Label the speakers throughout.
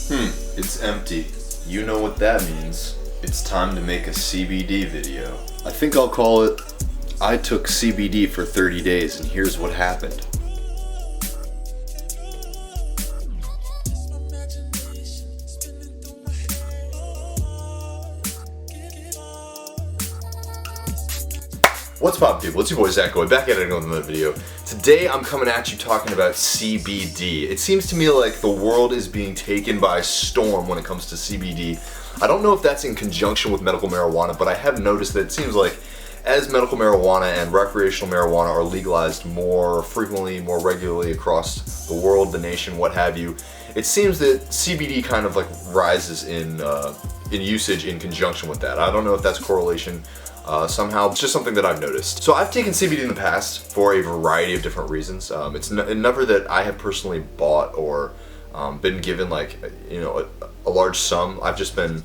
Speaker 1: It's empty. You know what that means. It's time to make a CBD video. I think I'll call it, I took CBD for 30 days and here's what happened. What's poppin', people? It's your boy Zach Goy, back at it with another video. Today I'm coming at you talking about CBD. It seems to me like the world is being taken by storm when it comes to CBD. I don't know if that's in conjunction with medical marijuana, but I have noticed that it seems like as medical marijuana and recreational marijuana are legalized more frequently, more regularly across the world, the nation, what have you, it seems that CBD kind of like rises in usage in conjunction with that. I don't know if that's correlation. Somehow, it's just something that I've noticed. So I've taken CBD in the past for a variety of different reasons. It's never that I have personally bought or been given like, a large sum. I've just been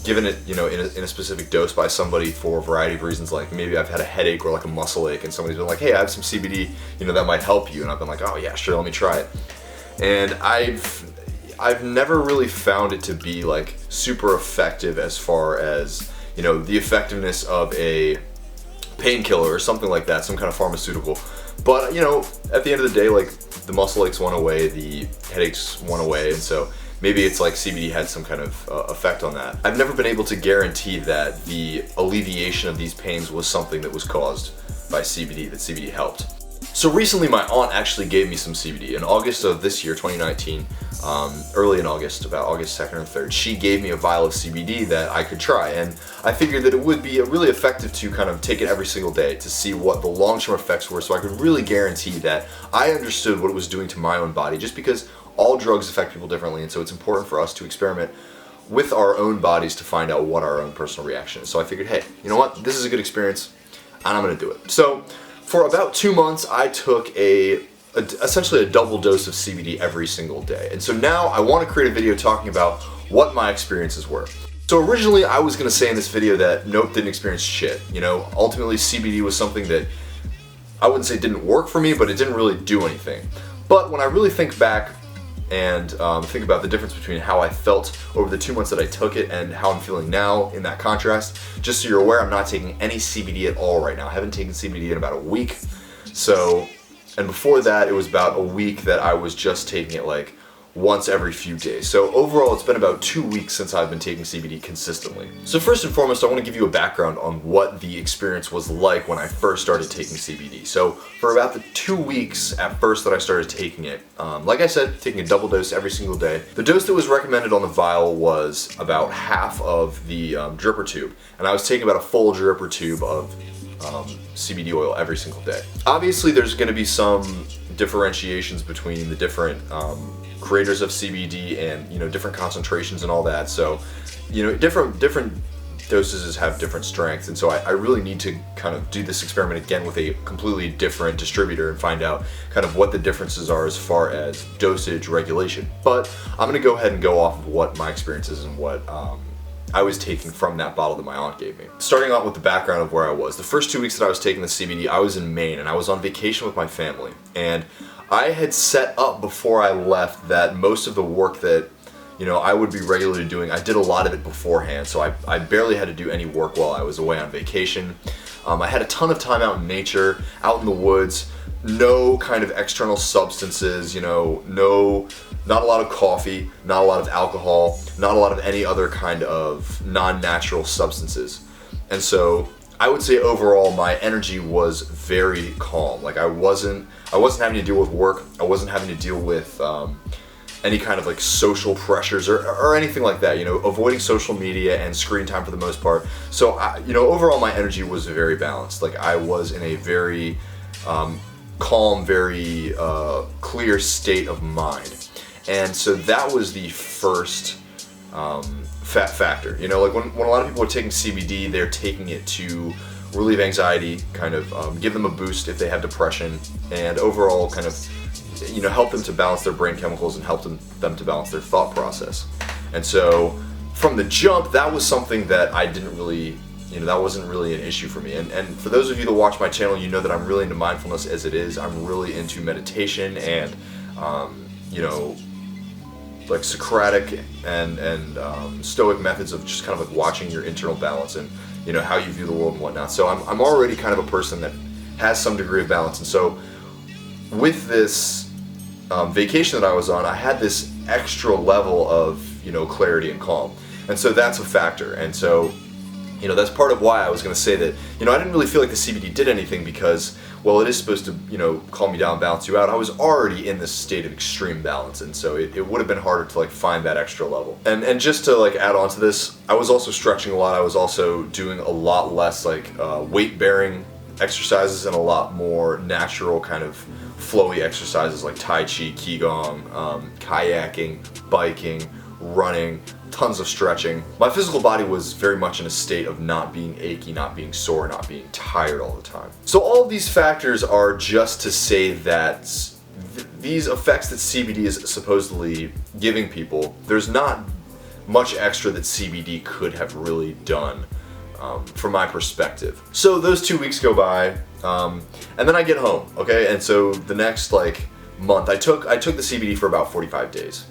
Speaker 1: given it, in a specific dose by somebody for a variety of reasons. Like maybe I've had a headache or like a muscle ache and somebody's been like, hey, I have some CBD, that might help you. And I've been like, oh yeah, sure, let me try it. And I've never really found it to be like super effective as far as the effectiveness of a painkiller or something like that, some kind of pharmaceutical. But, at the end of the day, like, the muscle aches went away, the headaches went away, and so maybe it's like CBD had some kind of effect on that. I've never been able to guarantee that the alleviation of these pains was something that was caused by CBD, that CBD helped. So recently my aunt actually gave me some CBD. In August of this year, 2019, early in August, about August 2nd or 3rd, she gave me a vial of CBD that I could try. And I figured that it would be really effective to kind of take it every single day to see what the long-term effects were, so I could really guarantee that I understood what it was doing to my own body, just because all drugs affect people differently, and so it's important for us to experiment with our own bodies to find out what our own personal reaction is. So I figured, hey, you know what, this is a good experience, and I'm gonna do it. So for about 2 months, I took essentially a double dose of CBD every single day. And so now I want to create a video talking about what my experiences were. So originally I was going to say in this video that nope, didn't experience shit. Ultimately CBD was something that I wouldn't say didn't work for me, but it didn't really do anything. But when I really think back and think about the difference between how I felt over the 2 months that I took it and how I'm feeling now in that contrast, just so you're aware, I'm not taking any CBD at all right now. I haven't taken CBD in about a week. So, and before that, it was about a week that I was just taking it like once every few days. So overall, it's been about 2 weeks since I've been taking CBD consistently. So first and foremost, I want to give you a background on what the experience was like when I first started taking CBD. So for about the 2 weeks at first that I started taking it, like I said, taking a double dose every single day. The dose that was recommended on the vial was about half of the dripper tube, and I was taking about a full dripper tube of CBD oil every single day. Obviously, there's going to be some differentiations between the different creators of CBD and different concentrations and all that. So different dosages have different strengths, and so I really need to kind of do this experiment again with a completely different distributor and find out kind of what the differences are as far as dosage regulation. But I'm going to go ahead and go off of what my experience is and what I was taking from that bottle that my aunt gave me. Starting out with the background of where I was. The first 2 weeks that I was taking the CBD, I was in Maine and I was on vacation with my family. And I had set up before I left that most of the work that I would be regularly doing, I did a lot of it beforehand, so I barely had to do any work while I was away on vacation. I had a ton of time out in nature, out in the woods, no kind of external substances, not a lot of coffee, not a lot of alcohol, not a lot of any other kind of non-natural substances. And so I would say overall my energy was very calm. Like I wasn't having to deal with work, I wasn't having to deal with any kind of like social pressures or anything like that, avoiding social media and screen time for the most part. So overall my energy was very balanced. Like I was in a very calm, very clear state of mind. And so that was the first factor. Like when a lot of people are taking CBD, they're taking it to relieve anxiety, kind of give them a boost if they have depression, and overall kind of help them to balance their brain chemicals and help them to balance their thought process. And so from the jump, that was something that I didn't really, that wasn't really an issue for me. And for those of you that watch my channel, you know that I'm really into mindfulness as it is. I'm really into meditation and like Socratic and Stoic methods of just kind of like watching your internal balance and, you know, how you view the world and whatnot. So I'm already kind of a person that has some degree of balance, and so with this vacation that I was on, I had this extra level of, you know, clarity and calm, and so that's a factor. And so, you know, that's part of why I was going to say that, you know, I didn't really feel like the CBD did anything because, well, it is supposed to, you know, calm you down, balance you out. I was already in this state of extreme balance, and so it would have been harder to like find that extra level. And just to like add on to this, I was also stretching a lot. I was also doing a lot less like weight-bearing exercises and a lot more natural kind of flowy exercises like Tai Chi, Qigong, kayaking, biking, running, tons of stretching. My physical body was very much in a state of not being achy, not being sore, not being tired all the time. So all of these factors are just to say that these effects that CBD is supposedly giving people, there's not much extra that CBD could have really done from my perspective. So those 2 weeks go by, and then I get home, okay? And so the next like month, I took the CBD for about 45 days.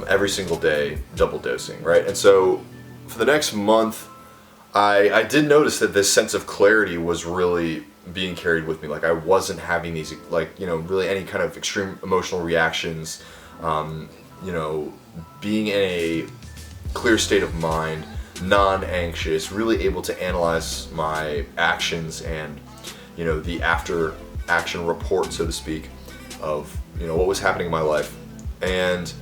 Speaker 1: Every single day, double dosing, right? And so for the next month, I did notice that this sense of clarity was really being carried with me. Like I wasn't having these, like, you know, really any kind of extreme emotional reactions, you know, being in a clear state of mind, non-anxious, really able to analyze my actions and, you know, the after action report, so to speak, of, you know, what was happening in my life. And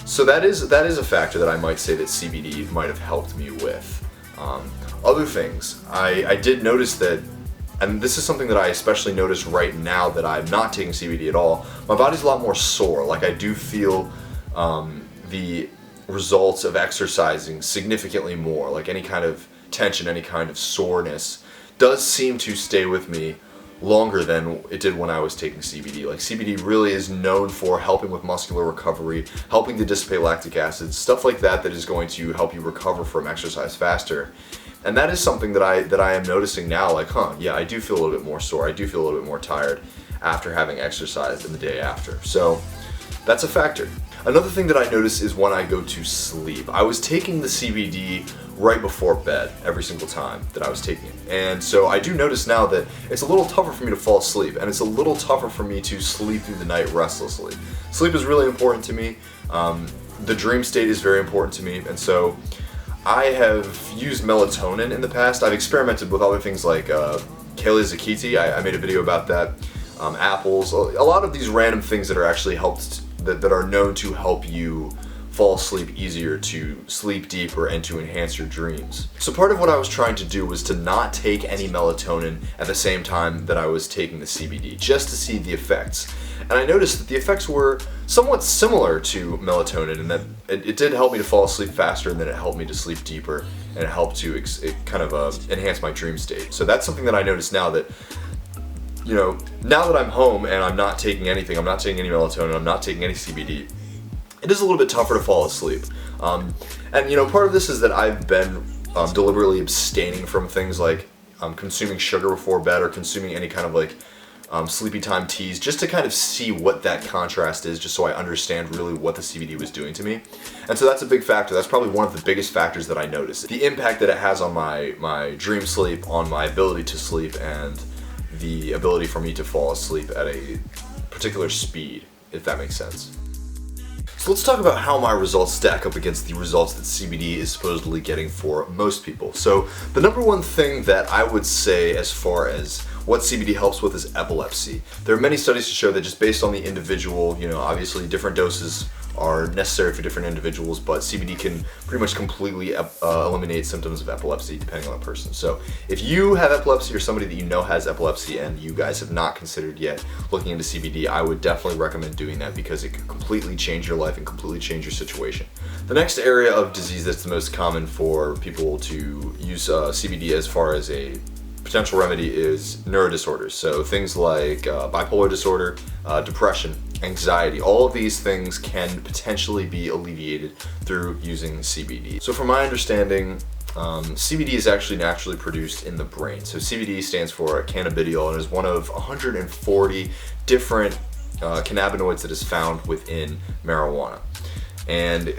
Speaker 1: so that is a factor that I might say that CBD might have helped me with. Other things, I did notice that, and this is something that I especially notice right now that I'm not taking CBD at all, my body's a lot more sore. Like I do feel the results of exercising significantly more. Like any kind of tension, any kind of soreness does seem to stay with me longer than it did when I was taking CBD. Like CBD really is known for helping with muscular recovery, helping to dissipate lactic acid, stuff like that that is going to help you recover from exercise faster. And that is something that I am noticing now, like, yeah, I do feel a little bit more sore, I do feel a little bit more tired after having exercised in the day after. So that's a factor. Another thing that I notice is when I go to sleep. I was taking the CBD right before bed every single time that I was taking it. And so I do notice now that it's a little tougher for me to fall asleep, and it's a little tougher for me to sleep through the night restlessly. Sleep is really important to me. The dream state is very important to me, and so I have used melatonin in the past. I've experimented with other things like Kale-Zakiti. I made a video about that. Apples, a lot of these random things that are actually that are known to help you fall asleep easier, to sleep deeper, and to enhance your dreams. So part of what I was trying to do was to not take any melatonin at the same time that I was taking the CBD, just to see the effects. And I noticed that the effects were somewhat similar to melatonin, and that it did help me to fall asleep faster, and then it helped me to sleep deeper, and it helped to kind of enhance my dream state. So that's something that I notice now that, you know, now that I'm home and I'm not taking anything, I'm not taking any melatonin, I'm not taking any CBD, it is a little bit tougher to fall asleep. And you know, part of this is that I've been deliberately abstaining from things like consuming sugar before bed or consuming any kind of like sleepy time teas, just to kind of see what that contrast is, just so I understand really what the CBD was doing to me. And so that's a big factor. That's probably one of the biggest factors that I noticed. The impact that it has on my dream sleep, on my ability to sleep, and the ability for me to fall asleep at a particular speed, if that makes sense. So let's talk about how my results stack up against the results that CBD is supposedly getting for most people. So the number one thing that I would say as far as what CBD helps with is epilepsy. There are many studies to show that just based on the individual, you know, obviously different doses are necessary for different individuals, but CBD can pretty much completely eliminate symptoms of epilepsy depending on the person. So if you have epilepsy or somebody that you know has epilepsy and you guys have not considered yet looking into CBD, I would definitely recommend doing that because it can completely change your life and completely change your situation. The next area of disease that's the most common for people to use CBD as far as a potential remedy is neurodisorders. So things like bipolar disorder, depression, anxiety, all of these things can potentially be alleviated through using CBD. So from my understanding, CBD is actually naturally produced in the brain. So CBD stands for cannabidiol and is one of 140 different cannabinoids that is found within marijuana. And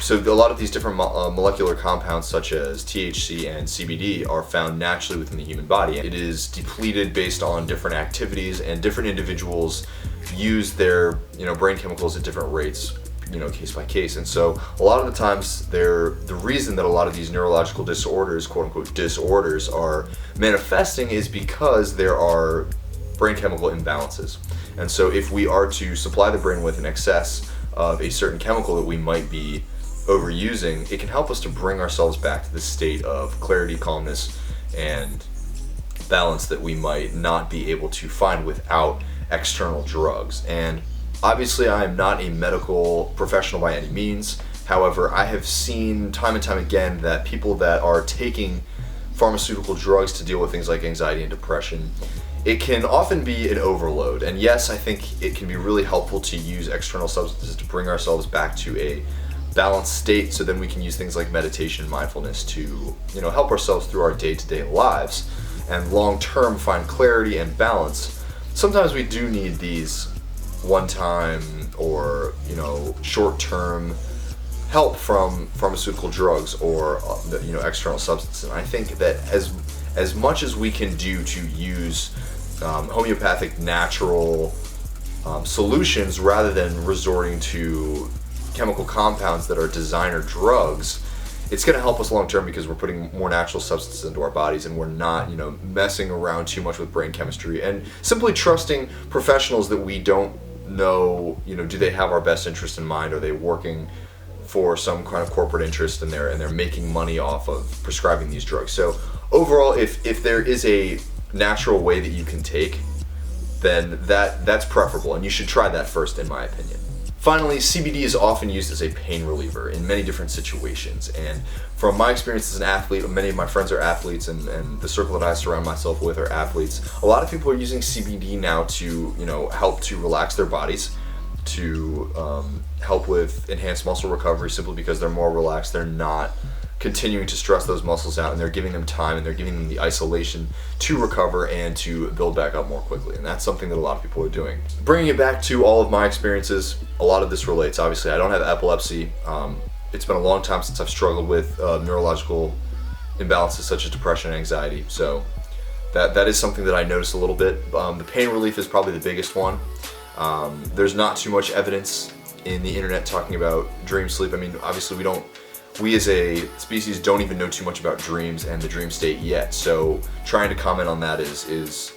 Speaker 1: so a lot of these different molecular compounds such as THC and CBD are found naturally within the human body. It is depleted based on different activities, and different individuals use their brain chemicals at different rates, case by case. And so a lot of the times the reason that a lot of these neurological disorders, quote unquote disorders, are manifesting is because there are brain chemical imbalances. And so if we are to supply the brain with an excess of a certain chemical that we might be overusing, it can help us to bring ourselves back to the state of clarity, calmness, and balance that we might not be able to find without external drugs. And obviously I am not a medical professional by any means. However, I have seen time and time again that people that are taking pharmaceutical drugs to deal with things like anxiety and depression, it can often be an overload. And yes, I think it can be really helpful to use external substances to bring ourselves back to a balanced state, so then we can use things like meditation and mindfulness to help ourselves through our day-to-day lives and long-term find clarity and balance. Sometimes we do need these one-time or short-term help from pharmaceutical drugs or external substances. And I think that as much as we can do to use homeopathic natural solutions rather than resorting to chemical compounds that are designer drugs, it's going to help us long term because we're putting more natural substances into our bodies, and we're not messing around too much with brain chemistry, and simply trusting professionals that we don't know, do they have our best interest in mind? Are they working for some kind of corporate interest, and they're making money off of prescribing these drugs? So overall, if there is a natural way that you can take, then that's preferable, and you should try that first, in my opinion. Finally, CBD is often used as a pain reliever in many different situations, and from my experience as an athlete, many of my friends are athletes, and the circle that I surround myself with are athletes. A lot of people are using CBD now to help to relax their bodies, to help with enhanced muscle recovery, simply because they're more relaxed. They're not continuing to stress those muscles out, and they're giving them time, and they're giving them the isolation to recover and to build back up more quickly. And that's something that a lot of people are doing. Bringing it back to all of my experiences, a lot of this relates. Obviously, I don't have epilepsy. It's been a long time since I've struggled with neurological imbalances such as depression and anxiety. So that is something that I notice a little bit. The pain relief is probably the biggest one. There's not too much evidence in the internet talking about dream sleep. I mean, obviously we as a species don't even know too much about dreams and the dream state yet. So trying to comment on that is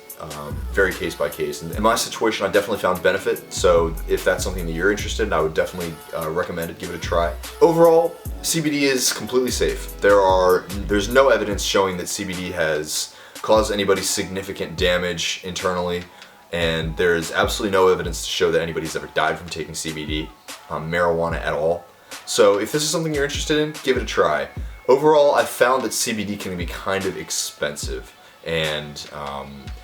Speaker 1: very case by case. And in my situation, I definitely found benefit. So if that's something that you're interested in, I would definitely recommend it. Give it a try. Overall, CBD is completely safe. There's no evidence showing that CBD has caused anybody significant damage internally. And there's absolutely no evidence to show that anybody's ever died from taking CBD, marijuana at all. So if this is something you're interested in, give it a try. Overall, I found that CBD can be kind of expensive, and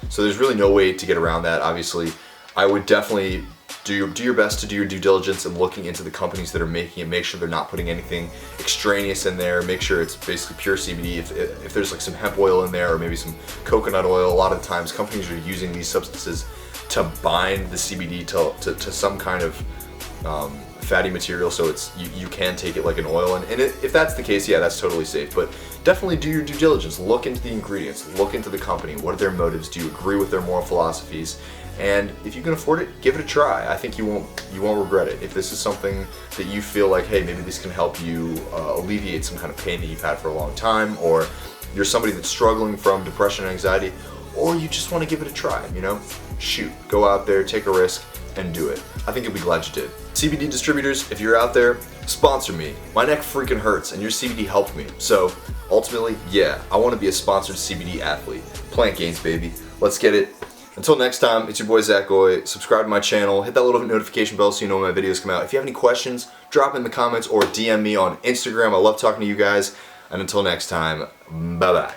Speaker 1: so there's really no way to get around that. Obviously, I would definitely do your best to do your due diligence and looking into the companies that are making it. Make sure they're not putting anything extraneous in there. Make sure it's basically pure CBD. If there's like some hemp oil in there or maybe some coconut oil, a lot of the times companies are using these substances to bind the CBD to some kind of fatty material, so you can take it like an oil, and if that's the case, yeah, that's totally safe. But definitely do your due diligence. Look into the ingredients, look into the company. What are their motives? Do you agree with their moral philosophies? And if you can afford it, give it a try. I think you won't regret it. If this is something that you feel like, hey, maybe this can help you alleviate some kind of pain that you've had for a long time, or you're somebody that's struggling from depression and anxiety, or you just want to give it a try, shoot, go out there, take a risk, and do it. I think you'll be glad you did. CBD distributors, if you're out there, sponsor me. My neck freaking hurts, and your CBD helped me. So ultimately, yeah, I want to be a sponsored CBD athlete. Plant gains, baby. Let's get it. Until next time, it's your boy Zach Goy. Subscribe to my channel, hit that little notification bell so you know when my videos come out. If you have any questions, drop in the comments or DM me on Instagram. I love talking to you guys. And until next time, bye-bye.